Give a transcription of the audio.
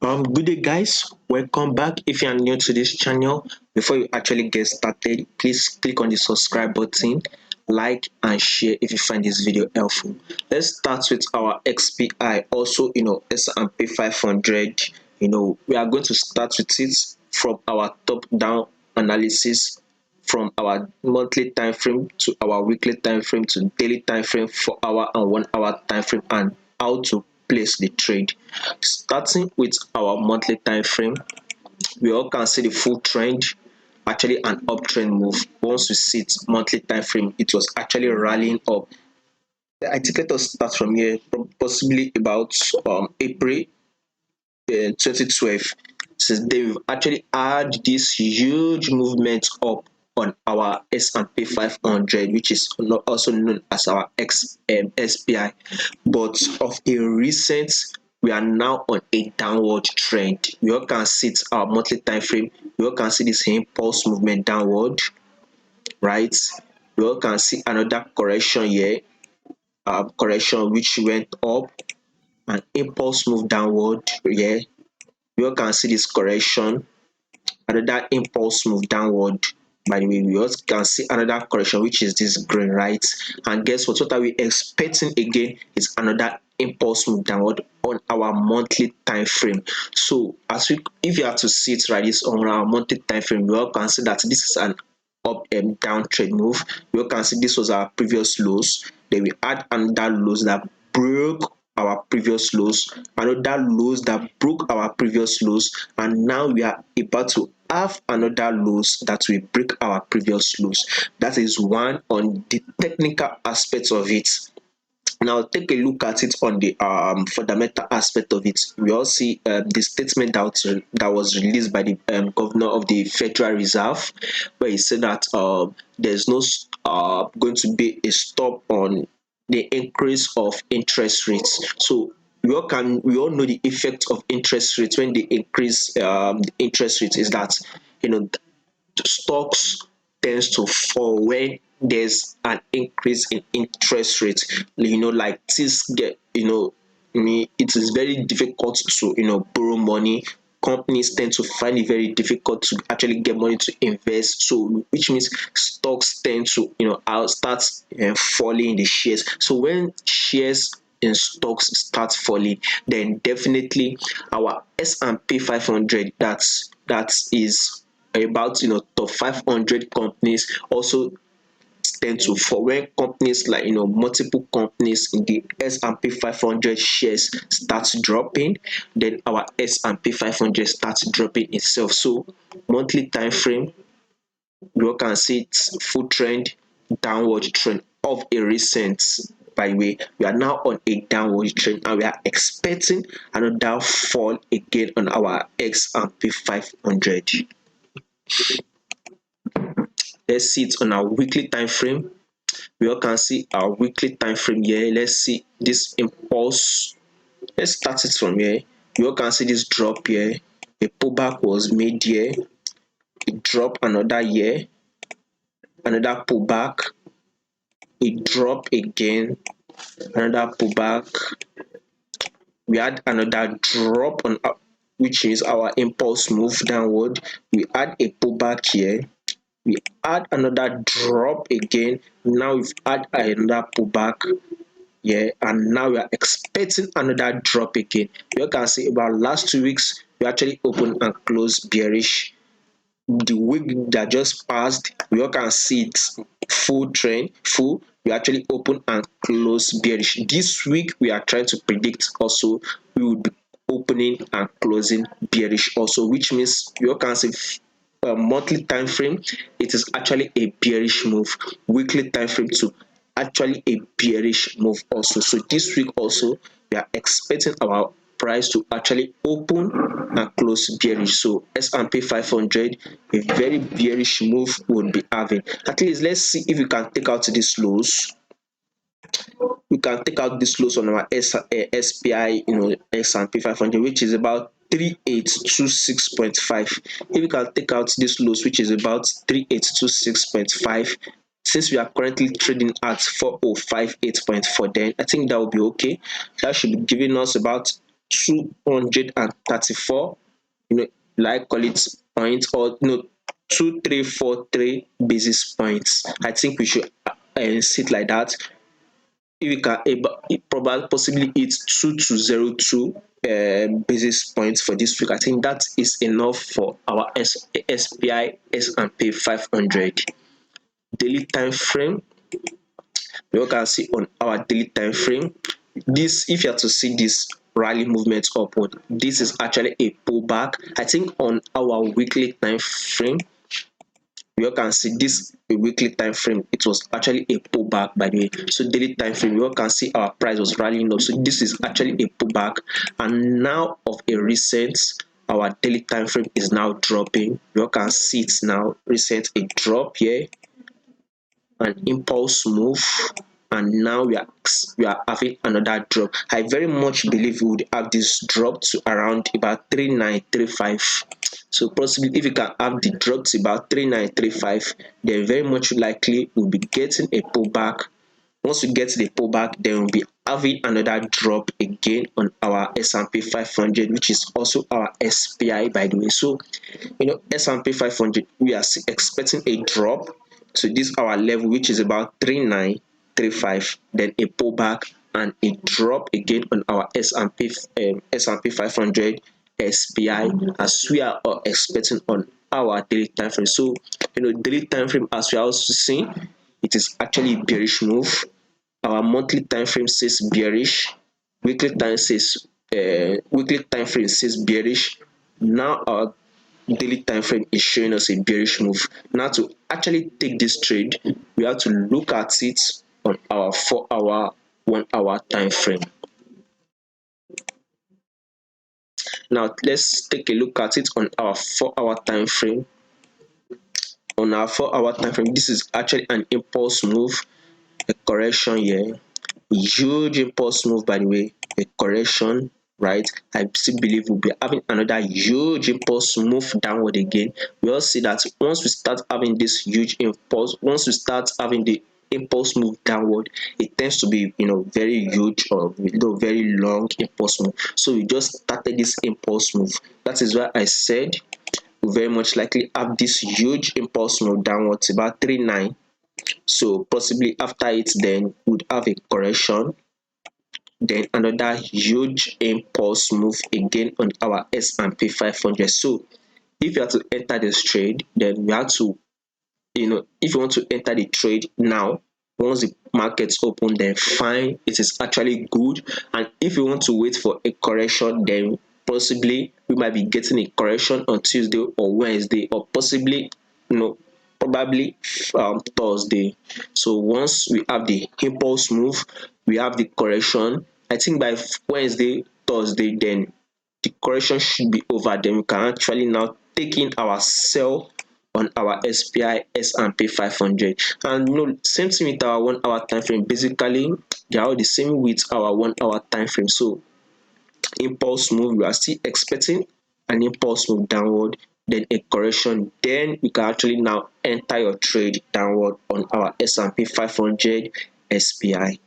Good day, guys. Welcome back. If you are new to this channel, before you actually get started, please click on the subscribe button, like and share if you find this video helpful. Let's start with our XPI, also S&P 500. We are going to start with it from our top-down analysis, from our monthly time frame to our weekly time frame to daily time frame, 4 hour and 1 hour time frame, and how to place the trade. Starting with our monthly time frame, we all can see the full trend, actually an uptrend move. Once we see it monthly time frame, it was actually rallying up. I think let us start from here, possibly about April 2012. Since then, we've actually had this huge movement up on our S&P 500, which is also known as our SPI. But of a recent, we are now on a downward trend. We all can see it, our monthly time frame. We all can see this impulse movement downward, right? We all can see another correction here, correction which went up, an impulse move downward here. We all can see this correction, another impulse move downward. By the way, we also can see another correction, which is this green, right? And guess what are we expecting again? Is another impulse move downward on our monthly time frame. So if you have to see it right, it's on our monthly time frame. We all can see that this is an up and down trade move. We all can see this was our previous lows. Then we add another lows that broke our previous lows, another lows that broke our previous lows, and now we are about to have another lows that will break our previous lows. That is one on the technical aspects of it. Now take a look at it on the fundamental aspect of it. We all see the statement that was released by the governor of the Federal Reserve, where he said that there's no going to be a stop on the increase of interest rates. So we all know the effect of interest rates. When they increase the interest rate, is that you know stocks tends to fall when there's an increase in interest rate. Like things get, it is very difficult to borrow money. Companies tend to find it very difficult to actually get money to invest, so which means stocks tend to out start falling in the shares. So when shares in stocks start falling, then definitely our S&P 500, that is about top 500 companies, also tend to fall. When companies like multiple companies in the S&P 500 shares starts dropping, then our S&P 500 starts dropping itself. So monthly time frame, you can see it's full trend, downward trend of a recent. By the way, we are now on a downward trend, and we are expecting another fall again on our S&P 500. Let's see it on our weekly time frame. We all can see our weekly time frame here. Let's see this impulse. Let's start it from here. We all can see this drop here. A pullback was made here. A drop another here. Another pullback. A drop again. Another pullback. We had another drop on which is our impulse move downward. We had a pullback here. We add another drop again. Now we've had another pullback, yeah, and now we are expecting another drop again. You can see about last 2 weeks we actually opened and closed bearish. The week that just passed, we all can see it full trend, full. We actually open and close bearish. This week we are trying to predict also we will be opening and closing bearish also, which means you all can see monthly time frame, it is actually a bearish move. Weekly time frame too, actually a bearish move also. So this week also we are expecting our price to actually open and close bearish. So S&P 500, a very bearish move would be having. At least let's see if we can take out these lows. We can take out this lows on our SPI, S&P 500, which is about 3826.5. If we can take out this lows, which is about 3826.5, since we are currently trading at 4058.4, then I think that will be okay. That should be giving us about 234, like call it points, or 2343 basis points. I think we should sit like that. If we can probably possibly hit 2202 basis points for this week, I think that is enough for our SPI S&P 500 daily time frame. You can see on our daily time frame, this, if you are to see this rally movement upward, this is actually a pullback. I think on our weekly time frame, you can see this weekly time frame, it was actually a pullback, by the way. So daily time frame, you can see our price was rallying up, so this is actually a pullback. And now of a recent, our daily time frame is now dropping. You can see it now, recent a drop here, an impulse move, and now we are having another drop. I very much believe we would have this drop to around about 3935. So possibly if you can have the drop to about 3935, then very much likely we'll be getting a pullback. Once we get the pullback, then we'll be having another drop again on our S&P 500, which is also our SPI, by the way. So S&P 500, we are expecting a drop to this our level, which is about 3935, then a pullback and a drop again on our S&P 500 SPI, as we are expecting on our daily time frame. So daily time frame, as we are also seeing, it is actually a bearish move. Our monthly time frame says bearish, weekly time frame says bearish. Now our daily time frame is showing us a bearish move. Now to actually take this trade, we have to look at it on our 4-hour, 1-hour time frame. Now let's take a look at it on our 4-hour time frame. On our 4-hour time frame, this is actually an impulse move, a correction here, huge impulse move, by the way, a correction, right? I still believe we'll be having another huge impulse move downward again. We all see that once we start having this huge impulse, once we start having the impulse move downward, it tends to be very huge, or very long impulse move. So we just started this impulse move. That is why I said we very much likely have this huge impulse move downwards about 39. So possibly after it, then would have a correction, then another huge impulse move again on our S&P 500. So if you have to enter this trade, then we have to, if you want to enter the trade now, once the markets open, then fine, it is actually good. And if you want to wait for a correction, then possibly we might be getting a correction on Tuesday or Wednesday, or possibly probably Thursday. So once we have the impulse move, we have the correction. I think by Wednesday, Thursday, then the correction should be over. Then we can actually now take in our sell on our SPI S&P 500. And same thing with our 1-hour time frame. Basically, they are all the same with our 1-hour time frame. So impulse move, we are still expecting an impulse move downward, then a correction, then you can actually now enter your trade downward on our S&P 500 SPI.